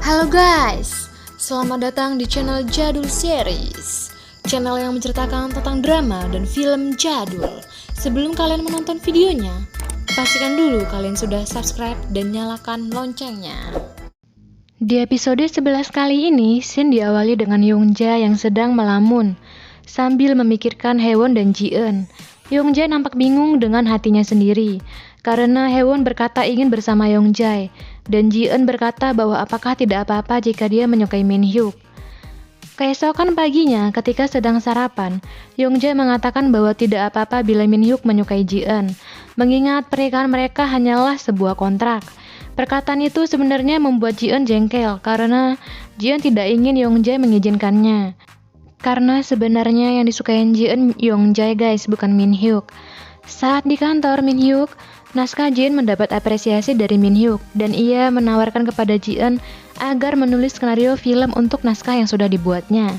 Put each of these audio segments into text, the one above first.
Halo guys, selamat datang di channel Jadul Series, channel yang menceritakan tentang drama dan film jadul. Sebelum kalian menonton videonya, pastikan dulu kalian sudah subscribe dan nyalakan loncengnya. Di episode 11 kali ini, scene diawali dengan Yongjae yang sedang melamun sambil memikirkan Haewon dan Ji-eun. Yongjae nampak bingung dengan hatinya sendiri karena Haewon berkata ingin bersama Yongjae dan Ji-eun berkata bahwa apakah tidak apa-apa jika dia menyukai Min-hyuk. Keesokan paginya ketika sedang sarapan, Yongjae mengatakan bahwa tidak apa-apa bila Min-hyuk menyukai Ji-eun, mengingat pernikahan mereka hanyalah sebuah kontrak. Perkataan itu sebenarnya membuat Ji-eun jengkel karena Ji-eun tidak ingin Yongjae mengizinkannya. Karena sebenarnya yang disukai Ji-eun Yongjae guys, bukan Min-hyuk. Saat di kantor Min-hyuk, naskah Ji-eun mendapat apresiasi dari Min-hyuk dan ia menawarkan kepada Ji-eun agar menulis skenario film untuk naskah yang sudah dibuatnya.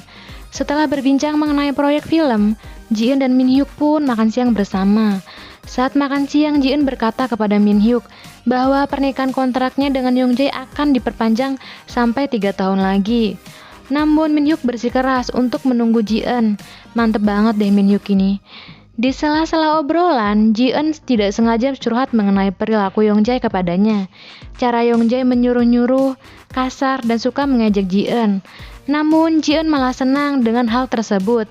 Setelah berbincang mengenai proyek film, Ji-eun dan Min-hyuk pun makan siang bersama. Saat makan siang, Ji-eun berkata kepada Min-hyuk bahwa pernikahan kontraknya dengan Yongjae akan diperpanjang sampai 3 tahun lagi. Namun Min-hyuk bersikeras untuk menunggu Ji-eun. Mantep banget deh Min-hyuk ini. Di sela-sela obrolan, Ji-eun tidak sengaja curhat mengenai perilaku Yongjae kepadanya. Cara Yongjae menyuruh-nyuruh, kasar dan suka mengejek Ji-eun. Namun Ji-eun malah senang dengan hal tersebut.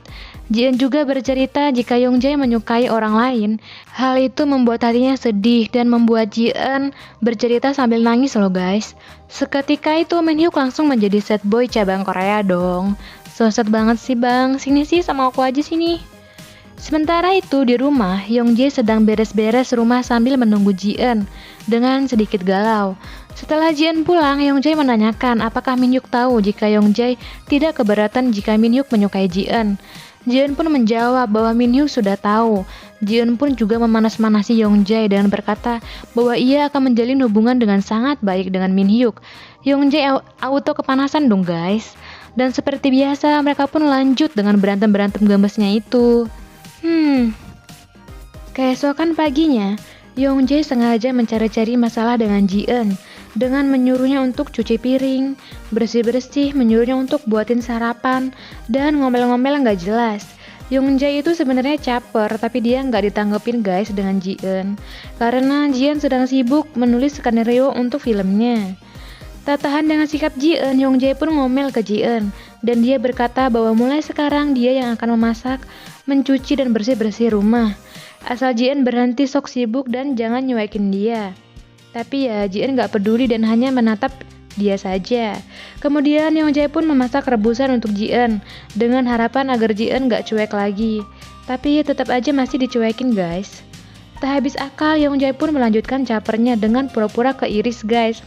Ji-eun juga bercerita jika Yongjae menyukai orang lain. Hal itu membuat hatinya sedih dan membuat Ji-eun bercerita sambil nangis loh guys. Seketika itu Min-hyuk langsung menjadi sad boy cabang Korea dong. So sad banget sih bang, sini sih sama aku aja sini. Sementara itu di rumah, Yongjae sedang beres-beres rumah sambil menunggu Ji-eun dengan sedikit galau. Setelah Ji-eun pulang, Yongjae menanyakan apakah Min-hyuk tahu jika Yongjae tidak keberatan jika Min-hyuk menyukai Ji-eun. Ji-eun pun menjawab bahwa Min-hyuk sudah tahu. Ji-eun pun juga memanas-manasi Yongjae dengan berkata bahwa ia akan menjalin hubungan dengan sangat baik dengan Min-hyuk. Yongjae auto kepanasan dong guys. Dan seperti biasa, mereka pun lanjut dengan berantem-berantem gemesnya itu. Keesokan paginya, Yongjae sengaja mencari-cari masalah dengan Ji-eun dengan menyuruhnya untuk cuci piring, bersih-bersih, menyuruhnya untuk buatin sarapan, dan ngomel-ngomel nggak jelas. Yongjae itu sebenarnya caper, tapi dia nggak ditanggepin guys dengan Ji-eun karena Ji-eun sedang sibuk menulis skenario untuk filmnya. Tak tahan dengan sikap Ji-eun, Yongjae pun ngomel ke Ji-eun dan dia berkata bahwa mulai sekarang dia yang akan memasak, mencuci dan bersih-bersih rumah. Asal Ji-eun berhenti sok sibuk dan jangan nyuekin dia. Tapi ya Ji-eun gak peduli dan hanya menatap dia saja. Kemudian Yongjae pun memasak rebusan untuk Ji-eun dengan harapan agar Ji-eun gak cuek lagi. Tapi tetap aja masih dicuekin guys. Tak habis akal, Yongjae pun melanjutkan capernya dengan pura-pura keiris guys.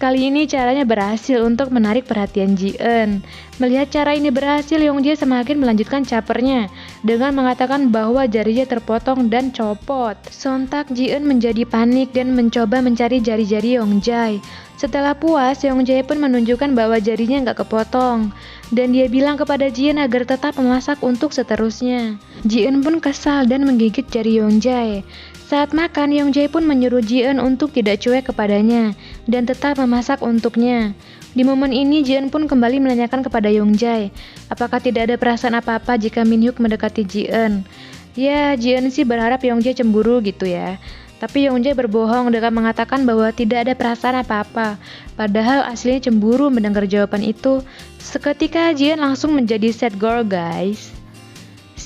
Kali ini caranya berhasil untuk menarik perhatian Ji-eun. Melihat cara ini berhasil, Yongjae semakin melanjutkan capernya dengan mengatakan bahwa jarinya terpotong dan copot. Sontak Ji-eun menjadi panik dan mencoba mencari jari-jari Yongjae. Setelah puas, Yongjae pun menunjukkan bahwa jarinya nggak kepotong. Dan dia bilang kepada Ji-eun agar tetap memasak untuk seterusnya. Ji-eun pun kesal dan menggigit jari Yongjae. Saat makan, Yongjae pun menyuruh Ji-eun untuk tidak cuek kepadanya dan tetap memasak untuknya. Di momen ini, Ji-eun pun kembali menanyakan kepada Yongjae apakah tidak ada perasaan apa-apa jika Min-hyuk mendekati Ji-eun. Ya, Ji-eun sih berharap Yongjae cemburu gitu ya. Tapi Yongjae berbohong dengan mengatakan bahwa tidak ada perasaan apa-apa. Padahal aslinya cemburu mendengar jawaban itu. Seketika Ji-eun langsung menjadi sad girl guys.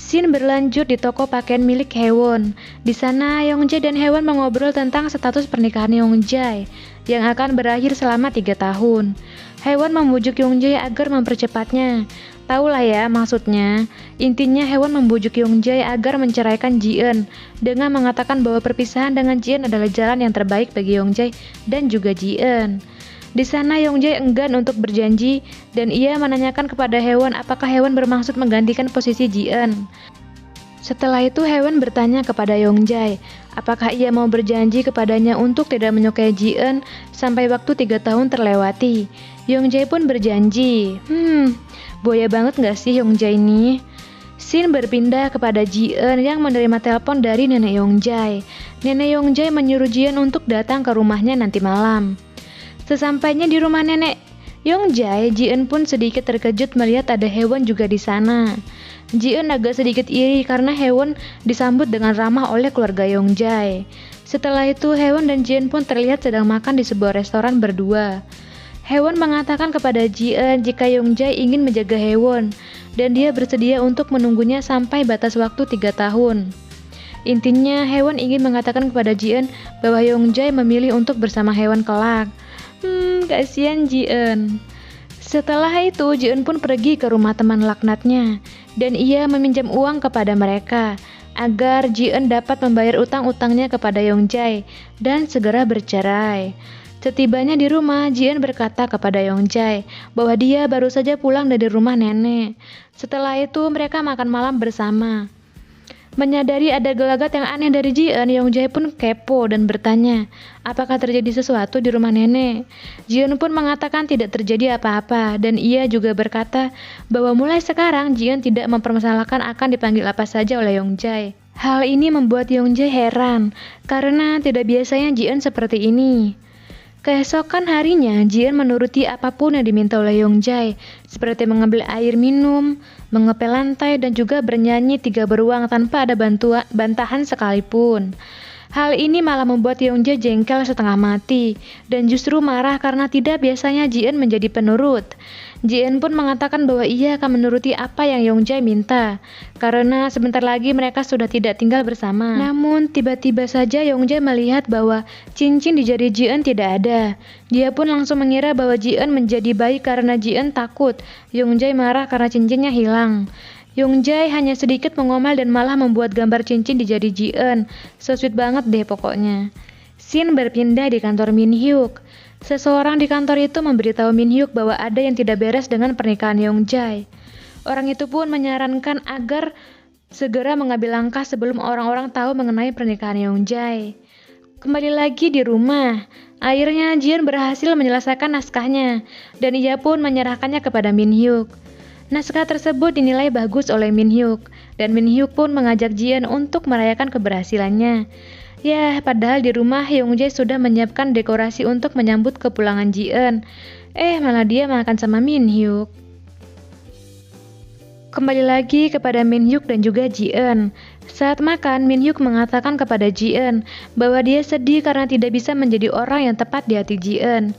Scene berlanjut di toko pakaian milik Haewon. Di sana Yongjae dan Haewon mengobrol tentang status pernikahan Yongjae yang akan berakhir selama 3 tahun. Haewon membujuk Yongjae agar mempercepatnya. Taulah ya maksudnya. Intinya Haewon membujuk Yongjae agar menceraikan Ji-eun dengan mengatakan bahwa perpisahan dengan Ji-eun adalah jalan yang terbaik bagi Yongjae dan juga Ji-eun. Di sana Yongjae enggan untuk berjanji dan ia menanyakan kepada Haewon apakah Haewon bermaksud menggantikan posisi Ji-eun. Setelah itu Haewon bertanya kepada Yongjae apakah ia mau berjanji kepadanya untuk tidak menyukai Ji-eun sampai waktu 3 tahun terlewati. Yongjae pun berjanji. Boya banget gak sih Yongjae ini? Scene berpindah kepada Ji-eun yang menerima telepon dari nenek Yongjae. Nenek Yongjae menyuruh Ji-eun untuk datang ke rumahnya nanti malam. Sesampainya di rumah nenek Yongjae, Ji-eun pun sedikit terkejut melihat ada Haewon juga di sana. Ji-eun agak sedikit iri karena Haewon disambut dengan ramah oleh keluarga Yongjae. Setelah itu, Haewon dan Ji-eun pun terlihat sedang makan di sebuah restoran berdua. Haewon mengatakan kepada Ji-eun jika Yongjae ingin menjaga Haewon dan dia bersedia untuk menunggunya sampai batas waktu 3 tahun. Intinya, Haewon ingin mengatakan kepada Ji-eun bahwa Yongjae memilih untuk bersama Haewon kelak. Kasihan Ji-eun. Setelah itu, Ji-eun pun pergi ke rumah teman laknatnya dan ia meminjam uang kepada mereka agar Ji-eun dapat membayar utang-utangnya kepada Yongjae dan segera bercerai. Setibanya di rumah, Ji-eun berkata kepada Yongjae bahwa dia baru saja pulang dari rumah nenek. Setelah itu, mereka makan malam bersama. Menyadari ada gelagat yang aneh dari Ji-eun, Yongjae pun kepo dan bertanya, apakah terjadi sesuatu di rumah nenek? Ji-eun pun mengatakan tidak terjadi apa-apa dan ia juga berkata bahwa mulai sekarang Ji-eun tidak mempermasalahkan akan dipanggil apa saja oleh Yongjae. Hal ini membuat Yongjae heran karena tidak biasanya Ji-eun seperti ini. Keesokan harinya, Ji-eun menuruti apapun yang diminta oleh Yongjae, seperti mengambil air minum, mengepel lantai, dan juga bernyanyi 3 beruang tanpa ada bantahan sekalipun. Hal ini malah membuat Yongjae jengkel setengah mati, dan justru marah karena tidak biasanya Ji-eun menjadi penurut. Ji-eun pun mengatakan bahwa ia akan menuruti apa yang Yongjae minta, karena sebentar lagi mereka sudah tidak tinggal bersama. Namun tiba-tiba saja Yongjae melihat bahwa cincin di jari Ji-eun tidak ada. Dia pun langsung mengira bahwa Ji-eun menjadi baik karena Ji-eun takut Yongjae marah karena cincinnya hilang. Yongjae hanya sedikit mengomel dan malah membuat gambar cincin di jari Ji-eun. So sweet banget deh pokoknya. Scene berpindah di kantor Min Hyuk. Seseorang di kantor itu memberitahu Min Hyuk bahwa ada yang tidak beres dengan pernikahan Yongjae. Orang itu pun menyarankan agar segera mengambil langkah sebelum orang-orang tahu mengenai pernikahan Yongjae. Kembali lagi di rumah, akhirnya Ji-eun berhasil menyelesaikan naskahnya dan ia pun menyerahkannya kepada Min Hyuk. Naskah tersebut dinilai bagus oleh Min Hyuk dan Min Hyuk pun mengajak Ji-eun untuk merayakan keberhasilannya. Ya, padahal di rumah Yongjae sudah menyiapkan dekorasi untuk menyambut kepulangan Ji-eun. Malah dia makan sama Min Hyuk. Kembali lagi kepada Min Hyuk dan juga Ji-eun. Saat makan, Min Hyuk mengatakan kepada Ji-eun bahwa dia sedih karena tidak bisa menjadi orang yang tepat di hati Ji-eun.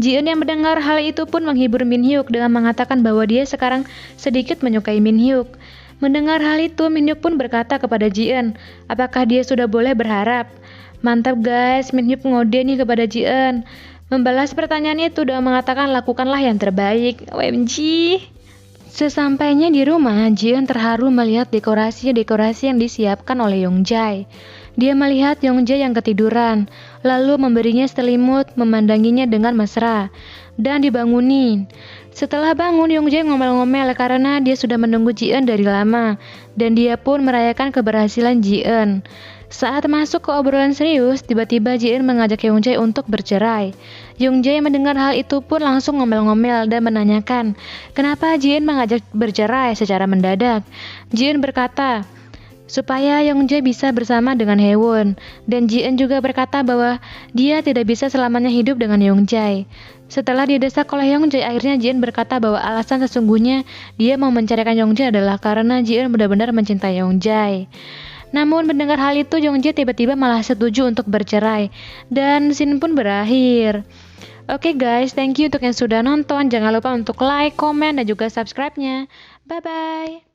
Ji-eun yang mendengar hal itu pun menghibur Min Hyuk dengan mengatakan bahwa dia sekarang sedikit menyukai Min Hyuk. Mendengar hal itu, Min Hyuk pun berkata kepada Ji-eun, apakah dia sudah boleh berharap? Mantap guys, Min Hyuk ngode nih kepada Ji-eun. Membalas pertanyaan itu dengan mengatakan lakukanlah yang terbaik. OMG. Sesampainya di rumah, Ji-eun terharu melihat dekorasi yang disiapkan oleh Yongjae. Dia melihat Yongjae yang ketiduran, lalu memberinya selimut, memandanginya dengan mesra, dan dibangunin. Setelah bangun, Yongjae ngomel-ngomel karena dia sudah menunggu Ji-eun dari lama, dan dia pun merayakan keberhasilan Ji-eun. Saat masuk ke obrolan serius, tiba-tiba Ji-eun mengajak Yongjae untuk bercerai. Yongjae mendengar hal itu pun langsung ngomel-ngomel dan menanyakan, kenapa Ji-eun mengajak bercerai secara mendadak. Ji-eun berkata, supaya Yongjae bisa bersama dengan Haewon, dan Ji-eun juga berkata bahwa dia tidak bisa selamanya hidup dengan Yongjae. Setelah didesak oleh Yongjae, akhirnya Ji-eun berkata bahwa alasan sesungguhnya dia mau menceraikan Yongjae adalah karena Ji-eun benar-benar mencintai Yongjae. Namun mendengar hal itu, Yongjae tiba-tiba malah setuju untuk bercerai, dan scene pun berakhir. Oke guys, thank you untuk yang sudah nonton. Jangan lupa untuk like, komen, dan juga subscribe-nya. Bye-bye.